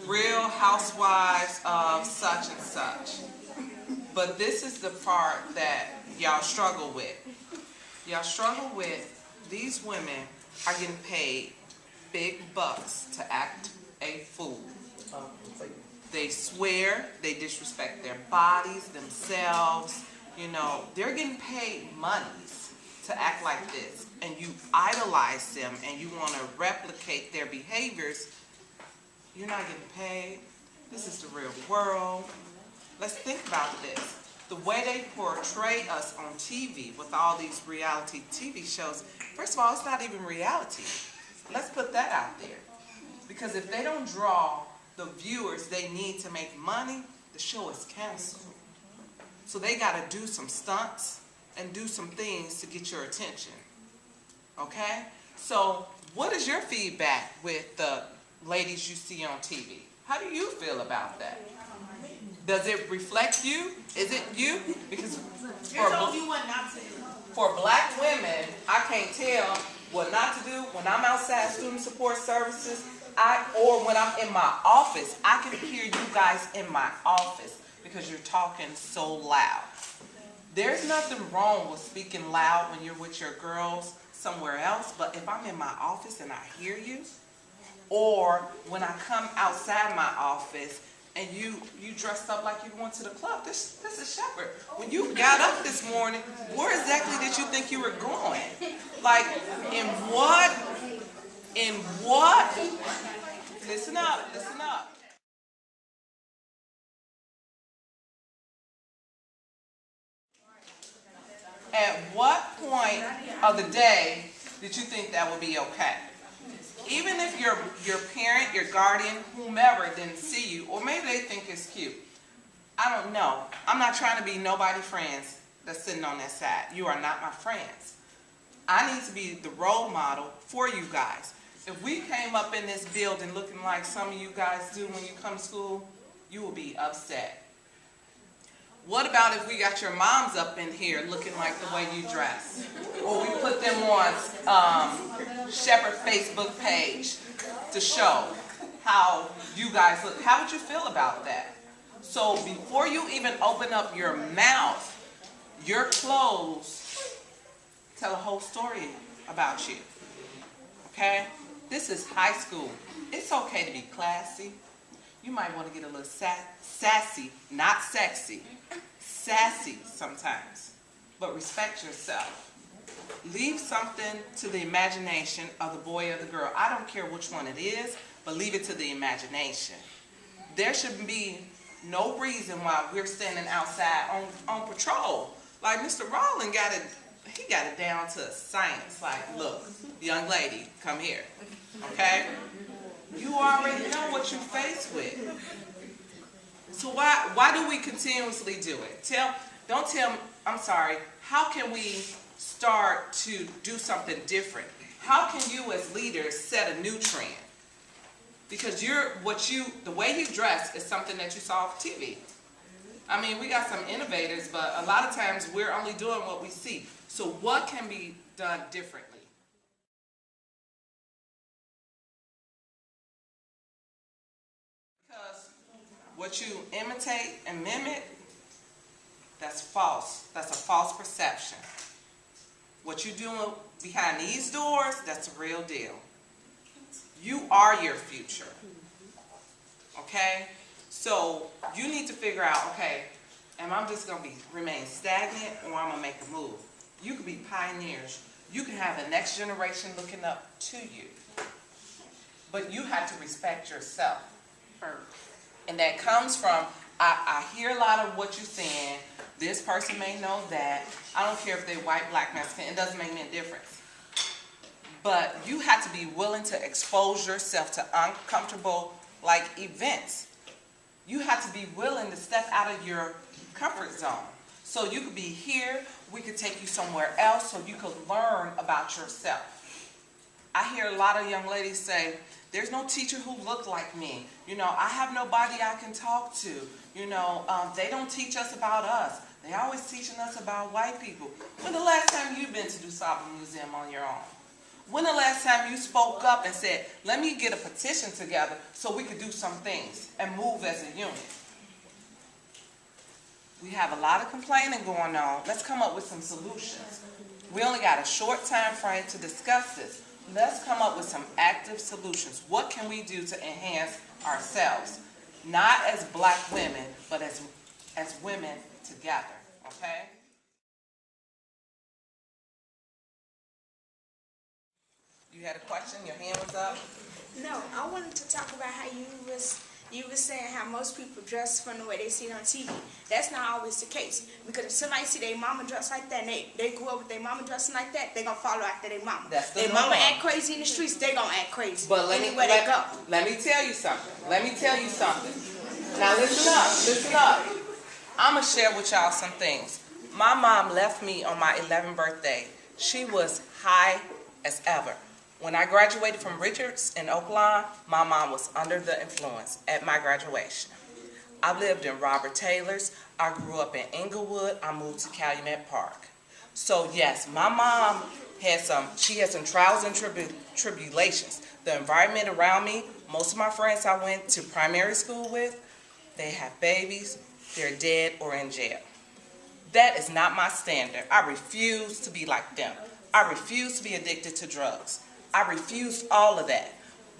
Real Housewives of such and such. But this is the part that y'all struggle with. Y'all struggle with these women are getting paid big bucks to act a fool. They swear, they disrespect their bodies, themselves. You know, they're getting paid monies to act like this. And you idolize them and you want to replicate their behaviors. You're not getting paid. This is the real world. Let's think about this. The way they portray us on TV with all these reality TV shows, first of all, it's not even reality. Let's put that out there. Because if they don't draw the viewers they need to make money, the show is canceled. So they got to do some stunts and do some things to get your attention. Okay? So what is your feedback with the ladies you see on TV? How do you feel about that? Does it reflect you? Is it you? Because for black women, I can't tell what not to do when I'm outside student support services, or when I'm in my office. I can hear you guys in my office because you're talking so loud. There's nothing wrong with speaking loud when you're with your girls somewhere else, but if I'm in my office and I hear you, or when I come outside my office and you dressed up like you went to the club, this is Shepard. When you got up this morning, where exactly did you think you were going? Like, in what? Listen up, listen up. At what point of the day did you think that would be okay? Even if your parent, your guardian, whomever didn't see you, or maybe they think it's cute. I don't know. I'm not trying to be nobody's friends that's sitting on that side. You are not my friends. I need to be the role model for you guys. If we came up in this building looking like some of you guys do when you come to school, you will be upset. What about if we got your moms up in here looking like the way you dress? Or we put them on Shepard Facebook page to show how you guys look. How would you feel about that? So before you even open up your mouth, your clothes tell a whole story about you. Okay? This is high school. It's okay to be classy. You might want to get a little sassy, not sexy. Sassy sometimes. But respect yourself. Leave something to the imagination of the boy or the girl. I don't care which one it is, but leave it to the imagination. There should be no reason why we're standing outside on patrol. Like Mr. Rowland he got it down to a science. Like, look, young lady, come here. Okay? You already know what you're faced with. So why do we continuously do it? I'm sorry, how can we start to do something different? How can you as leaders set a new trend? Because the way you dress is something that you saw on TV. I mean, we got some innovators, but a lot of times we're only doing what we see. So what can be done differently? Because what you imitate and mimic, that's false. That's a false perception. What you're doing behind these doors, that's a real deal. You are your future. Okay? So you need to figure out, okay, am I just going to remain stagnant or I'm going to make a move? You could be pioneers. You can have the next generation looking up to you. But you have to respect yourself first. And that comes from, I hear a lot of what you're saying. This person may know that. I don't care if they're white, black, Mexican. It doesn't make any difference. But you have to be willing to expose yourself to uncomfortable events. You have to be willing to step out of your comfort zone. So you could be here, we could take you somewhere else so you could learn about yourself. I hear a lot of young ladies say, there's no teacher who looked like me. I have nobody I can talk to. They don't teach us about us. They always teaching us about white people. When the last time you've been to DuSable Museum on your own? When the last time you spoke up and said, let me get a petition together so we could do some things and move as a unit? We have a lot of complaining going on. Let's come up with some solutions. We only got a short time frame to discuss this. Let's come up with some active solutions. What can we do to enhance ourselves? Not as black women, but as women together, okay? You had a question? Your hand was up? No, I wanted to talk about how you was saying how most people dress from the way they see it on TV. That's not always the case. Because if somebody see their mama dress like that and they grew up with their mama dressing like that, they gonna follow after their mama. Their mama act crazy in the streets, they gonna act crazy. But let me tell you something. Let me tell you something. Now listen up. I'm gonna share with y'all some things. My mom left me on my 11th birthday. She was high as ever. When I graduated from Richards in Oak Lawn, my mom was under the influence at my graduation. I lived in Robert Taylor's. I grew up in Inglewood. I moved to Calumet Park. So yes, my mom had some trials and tribulations. The environment around me, most of my friends I went to primary school with, they have babies, they're dead or in jail. That is not my standard. I refuse to be like them. I refuse to be addicted to drugs. I refused all of that,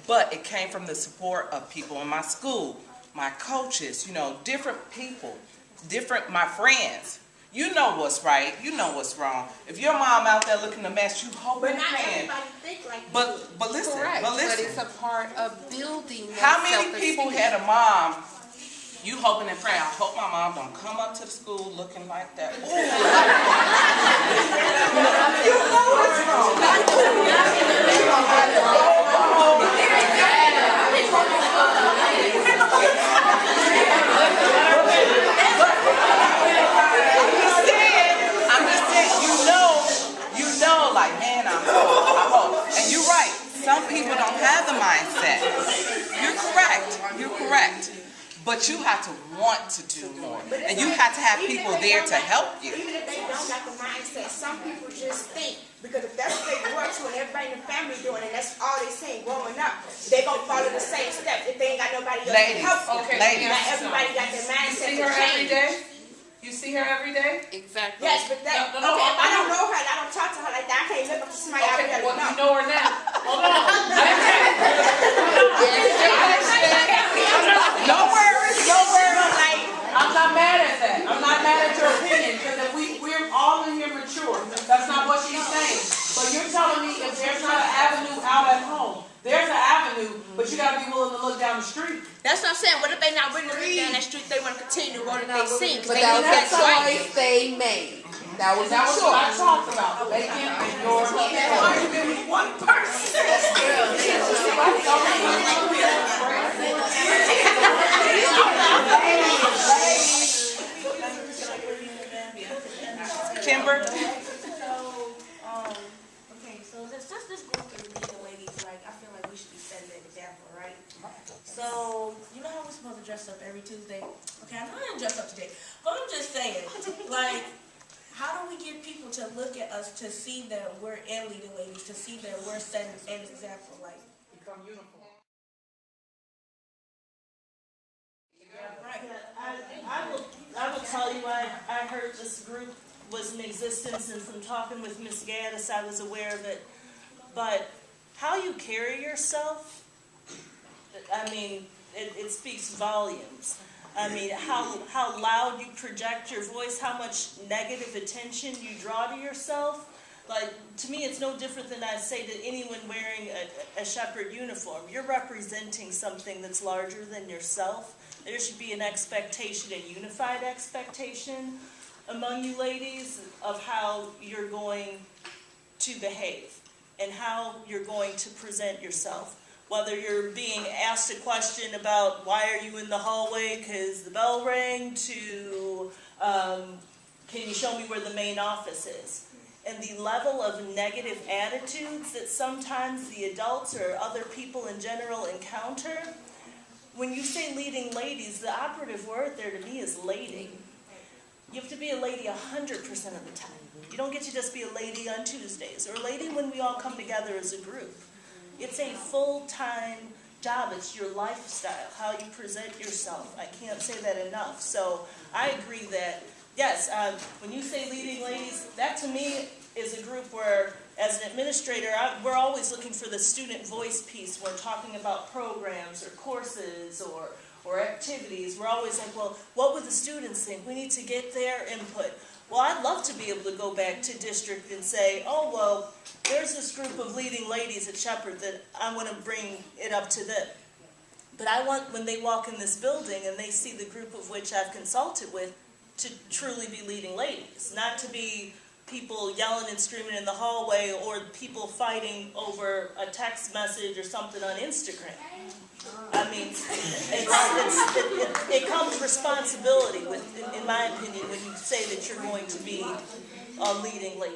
but it came from the support of people in my school, my coaches, different people, my friends. You know what's right, you know what's wrong. If your mom out there looking a mess, you hope and praying. But listen, But it's a part of building. How many people had a mom? You hoping and praying, I hope my mom don't come up to the school looking like that. Ooh. You know what's wrong. I'm just saying, you know, like, man, I hope. And you're right, some people don't have the mindset. You're correct. But you have to want to do more. And you have to have people there to help you. Even if they don't got the mindset, some people just think, because if that's what they grew up to and everybody in the family doing it, and that's all they saying growing up, they gonna follow the same steps if they ain't got nobody else to help them. Ladies. Not everybody got their mindset to change. You see her every day? Exactly. Yes, but that, okay, if I don't know her and I don't talk to her like that, I can't look up to somebody I already know. You know her now. Hold on. No worries. I'm not mad at that. I'm not mad at your opinion, because if we're all in here mature. That's not what she's saying. But you're telling me if there's not an avenue out at home, there's an avenue, but you gotta be willing to look down the street. That's what I'm saying. What if they not willing to look down that street? They want to continue to go to they sing. But that was the choice they made. That was what I talked about. They can ignore One person. Kimber? So this group of leading ladies, like, I feel like we should be setting an example, right? So, you know how we're supposed to dress up every Tuesday? Okay, I know I didn't dress up today, but I'm just saying, like, how do we get people to look at us to see that we're in leading ladies, to see that we're setting an example, like, Become uniform. right? I will tell you, I heard this group was in existence, and from talking with Ms. Gaddis, I was aware of it. But how you carry yourself, I mean, it speaks volumes. I mean, how loud you project your voice, how much negative attention you draw to yourself. Like, to me, it's no different than I'd say to anyone wearing a Shepard uniform. You're representing something that's larger than yourself. There should be an expectation, a unified expectation among you ladies of how you're going to behave and how you're going to present yourself. Whether you're being asked a question about why are you in the hallway because the bell rang, to can you show me where the main office is? And the level of negative attitudes that sometimes the adults or other people in general encounter. When you say leading ladies, the operative word there to me is lading. You have to be a lady 100% of the time. You don't get to just be a lady on Tuesdays, or a lady when we all come together as a group. It's a full-time job. It's your lifestyle, how you present yourself. I can't say that enough. So I agree that, yes, when you say leading ladies, that to me is a group where, as an administrator, we're always looking for the student voice piece. We're talking about programs or courses or activities. We're always like, well, what would the students think? We need to get their input. Well, I'd love to be able to go back to district and say, oh, well, there's this group of leading ladies at Shepard that I want to bring it up to them. But I want, when they walk in this building and they see the group of which I've consulted with, to truly be leading ladies, not to be people yelling and screaming in the hallway or people fighting over a text message or something on Instagram. I mean, it comes responsibility, in my opinion, when you say that you're going to be a leading lady.